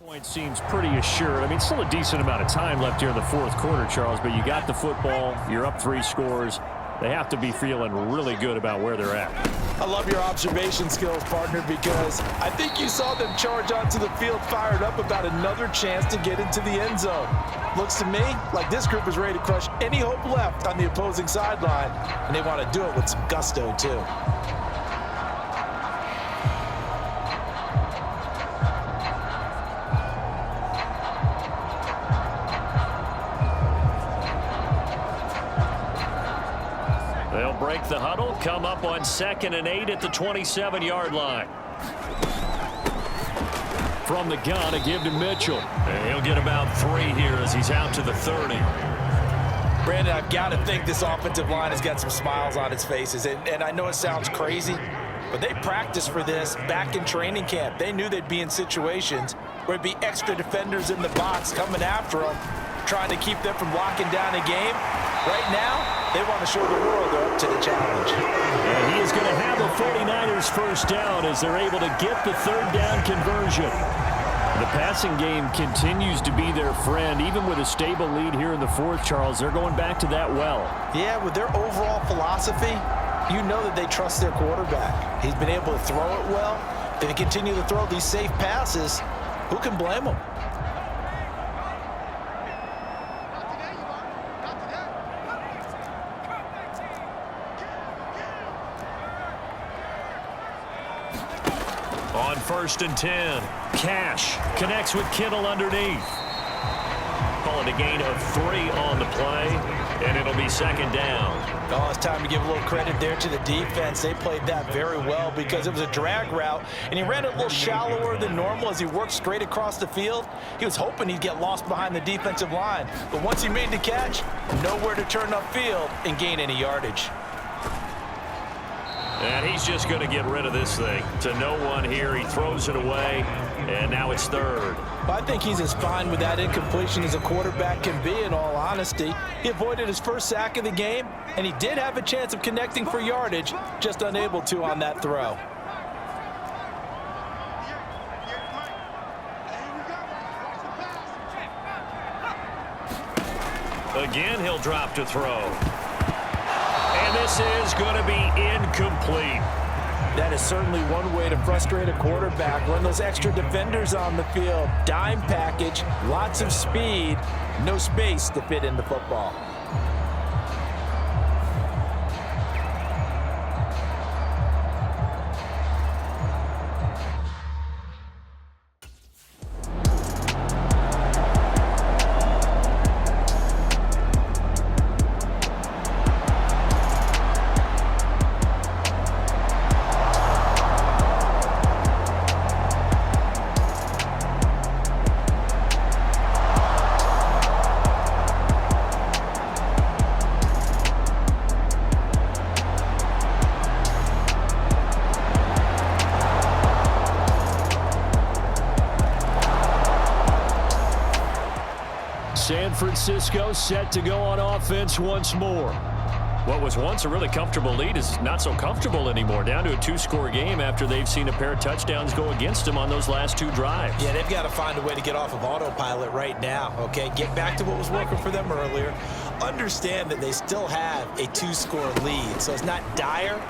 Point seems pretty assured. I mean, still a decent amount of time left here in the fourth quarter, Charles, but you got the football. You're up 3 scores. They have to be feeling really good about where they're at. I love your observation skills, partner, because I think you saw them charge onto the field fired up about another chance to get into the end zone. Looks to me like this group is ready to crush any hope left on the opposing sideline, and they want to do it with some gusto, too. They'll break the huddle, come up on 2nd and 8 at the 27-yard line. From the gun, a give to Mitchell. And he'll get about 3 here as he's out to the 30. Brandon, I've got to think this offensive line has got some smiles on its faces. And I know it sounds crazy, but they practiced for this back in training camp. They knew they'd be in situations where it'd be extra defenders in the box coming after them, trying to keep them from locking down a game. Right now, they want to show the world they're up to the challenge. And he is going to have the 49ers first down as they're able to get the 3rd down conversion. The passing game continues to be their friend. Even with a stable lead here in the 4th, Charles, they're going back to that well. Yeah, with their overall philosophy, you know that they trust their quarterback. He's been able to throw it well. If they continue to throw these safe passes, who can blame them? On 1st and 10, Cash connects with Kittle underneath. Call it a gain of 3 on the play, and it'll be 2nd down. Oh, it's time to give a little credit there to the defense. They played that very well because it was a drag route, and he ran it a little shallower than normal as he worked straight across the field. He was hoping he'd get lost behind the defensive line, but once he made the catch, nowhere to turn upfield and gain any yardage. And he's just going to get rid of this thing. To no one here. He throws it away, and now it's 3rd. I think he's as fine with that incompletion as a quarterback can be, in all honesty. He avoided his first sack of the game, and he did have a chance of connecting for yardage, just unable to on that throw. Again, he'll drop to throw. And this is going to be incomplete. That is certainly one way to frustrate a quarterback. Run those extra defenders on the field. Dime package, lots of speed, no space to fit in the football. San Francisco set to go on offense once more. What was once a really comfortable lead is not so comfortable anymore. Down to a 2-score game after they've seen a pair of touchdowns go against them on those last 2 drives. Yeah, they've got to find a way to get off of autopilot right now, okay? Get back to what was working for them earlier. Understand that they still have a 2-score lead, so it's not dire,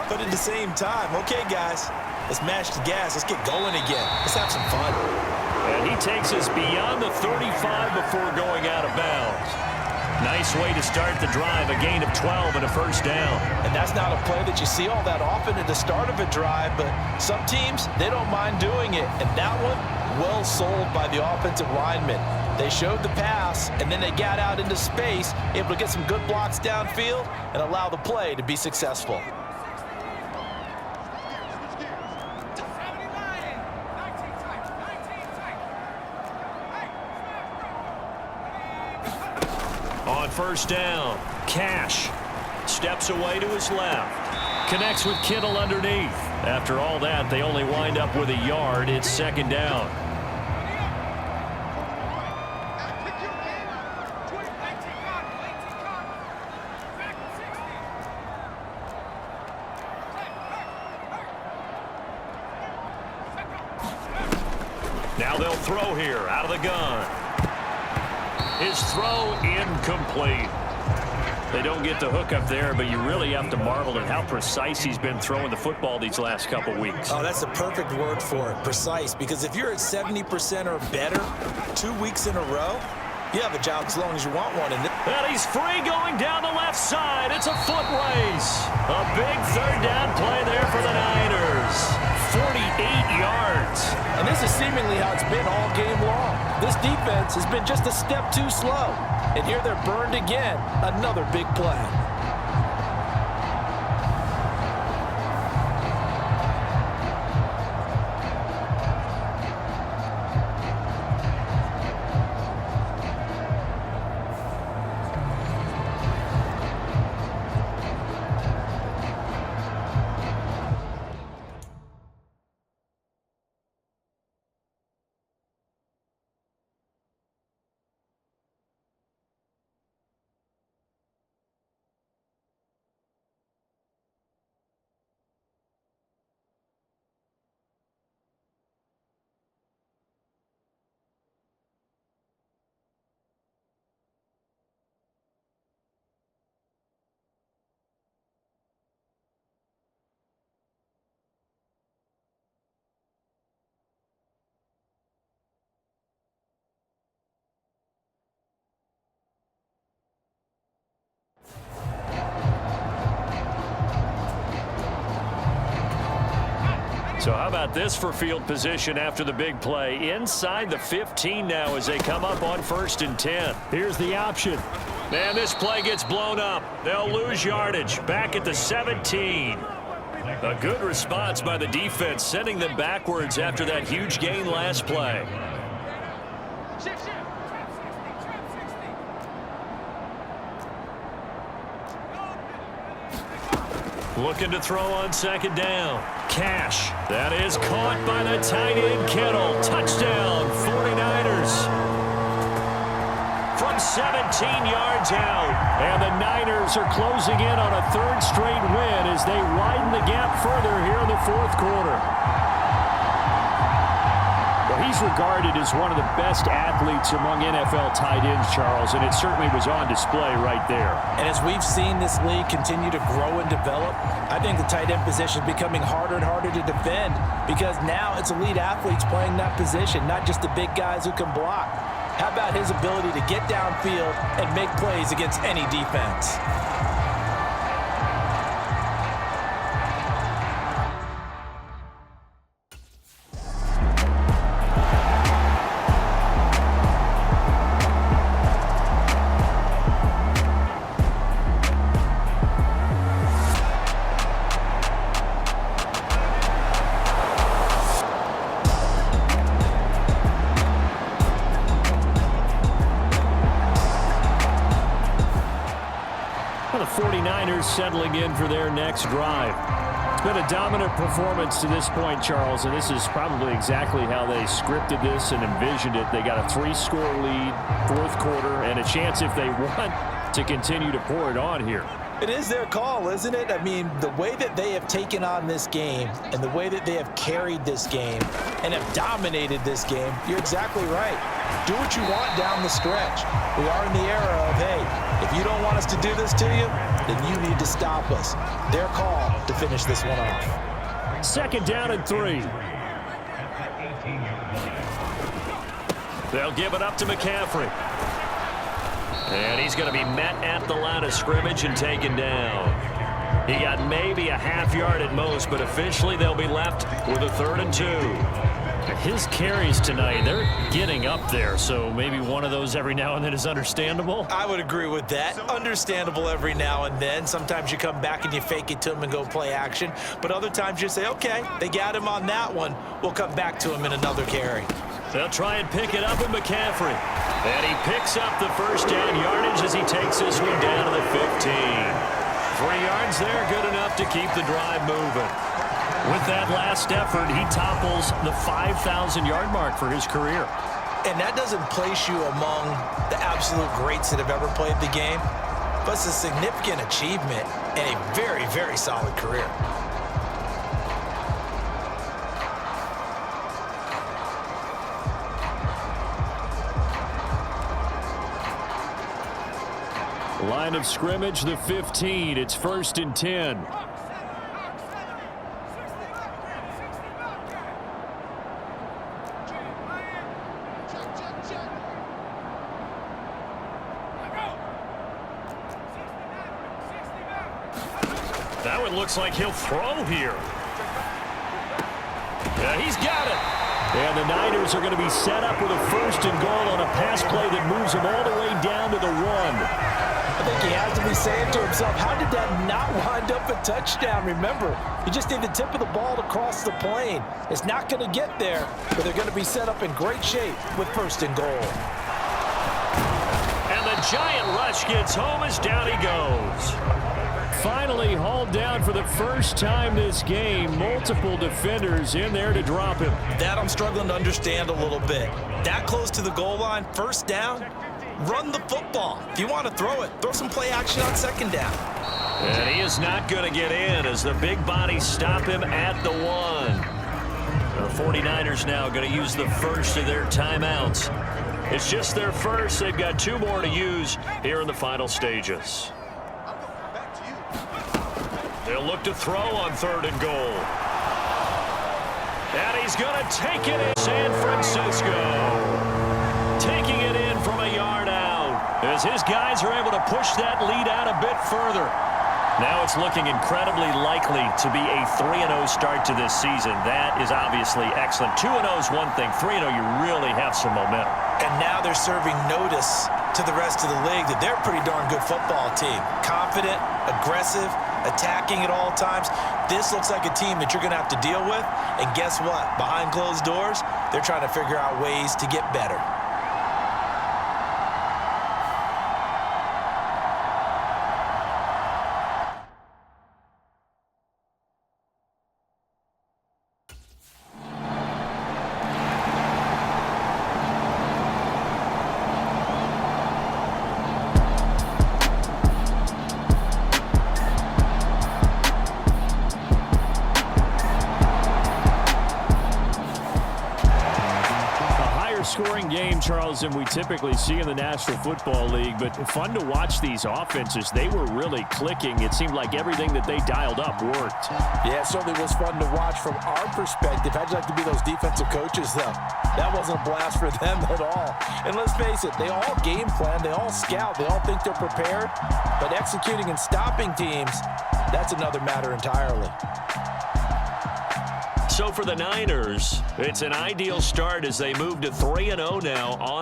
but at the same time, okay, guys, let's mash the gas. Let's get going again. Let's have some fun. And he takes us beyond the 35 before going out of bounds. Nice way to start the drive, a gain of 12 and a first down. And that's not a play that you see all that often at the start of a drive, but some teams, they don't mind doing it. And that one, well sold by the offensive lineman. They showed the pass, and then they got out into space, able to get some good blocks downfield and allow the play to be successful. On first down, Cash steps away to his left. Connects with Kittle underneath. After all that, they only wind up with a yard. It's 2nd down. Now they'll throw here out of the gun. His throw incomplete. They don't get the hook up there, but you really have to marvel at how precise he's been throwing the football these last couple weeks. Oh, that's the perfect word for it, precise, because if you're at 70% or better 2 weeks in a row, you have a job as long as you want one. And he's free going down the left side. It's a foot race. A big third down play there for the Niners. 48 yards. And this is seemingly how it's been all game long. This defense has been just a step too slow. And here they're burned again. Another big play. So how about this for field position after the big play? Inside the 15 now as they come up on 1st and 10. Here's the option. And this play gets blown up. They'll lose yardage. Back at the 17. A good response by the defense, sending them backwards after that huge gain last play. Looking to throw on 2nd down. Cash. That is caught by the tight end Kittle. Touchdown, 49ers. From 17 yards out. And the Niners are closing in on a 3rd straight win as they widen the gap further here in the 4th quarter. Well, he's regarded as one of the best athletes among NFL tight ends, Charles, and it certainly was on display right there. And as we've seen this league continue to grow and develop, I think the tight end position is becoming harder and harder to defend because now it's elite athletes playing that position, not just the big guys who can block. How about his ability to get downfield and make plays against any defense? The 49ers settling in for their next drive. It's been a dominant performance to this point, Charles, and this is probably exactly how they scripted this and envisioned it. They got a 3-score lead, 4th quarter, and a chance if they want to continue to pour it on here. It is their call, isn't it? I mean, the way that they have taken on this game and the way that they have carried this game and have dominated this game, you're exactly right. Do what you want down the stretch. We are in the era of, hey, if you don't want us to do this to you, then you need to stop us. Their call to finish this one off. 2nd down and 3. They'll give it up to McCaffrey. And he's going to be met at the line of scrimmage and taken down. He got maybe a half yard at most, but officially they'll be left with a 3rd and 2. His carries tonight, they're getting up there, so maybe one of those every now and then is understandable. I would agree with that. Understandable every now and then. Sometimes you come back and you fake it to him and go play action, but other times you say, okay, they got him on that one. We'll come back to him in another carry. They'll try and pick it up with McCaffrey. And he picks up the 1st down yardage as he takes this one down to the 15. 3 yards there, good enough to keep the drive moving. With that last effort, he topples the 5,000-yard mark for his career. And that doesn't place you among the absolute greats that have ever played the game, but it's a significant achievement and a very, very solid career. Line of scrimmage, the 15. It's 1st and 10. That one looks like he'll throw here. Yeah, he's got it. And the Niners are going to be set up with a 1st and goal on a pass play that moves them all the way down to the 1. I think he has to be saying to himself, how did that not wind up a touchdown? Remember, you just need the tip of the ball to cross the plane. It's not going to get there, but they're going to be set up in great shape with 1st and goal. And the giant rush gets home as down he goes. Finally hauled down for the first time this game. Multiple defenders in there to drop him. That I'm struggling to understand a little bit. That close to the goal line, 1st down, run the football. If you want to throw it, throw some play action on 2nd down. And he is not going to get in as the big bodies stop him at the 1. The 49ers now going to use the first of their timeouts. It's just their first. They've got 2 more to use here in the final stages. They'll look to throw on 3rd and goal. And he's going to take it in. San Francisco taking it in from a yard out as his guys are able to push that lead out a bit further. Now it's looking incredibly likely to be a 3-0 start to this season. That is obviously excellent. 2-0 is one thing. 3-0, you really have some momentum. And now they're serving notice to the rest of the league that they're a pretty darn good football team. Confident, aggressive, attacking at all times. This looks like a team that you're going to have to deal with. And guess what? Behind closed doors, they're trying to figure out ways to get better. Scoring game, Charles, than we typically see in the National Football League, but fun to watch these offenses. They were really clicking. It seemed like everything that they dialed up worked. Yeah, it certainly was fun to watch from our perspective. How'd you like to be those defensive coaches, though? That wasn't a blast for them at all. And let's face it, they all game plan, they all scout, they all think they're prepared, but executing and stopping teams, that's another matter entirely. So for the Niners, it's an ideal start as they move to 3-0 now on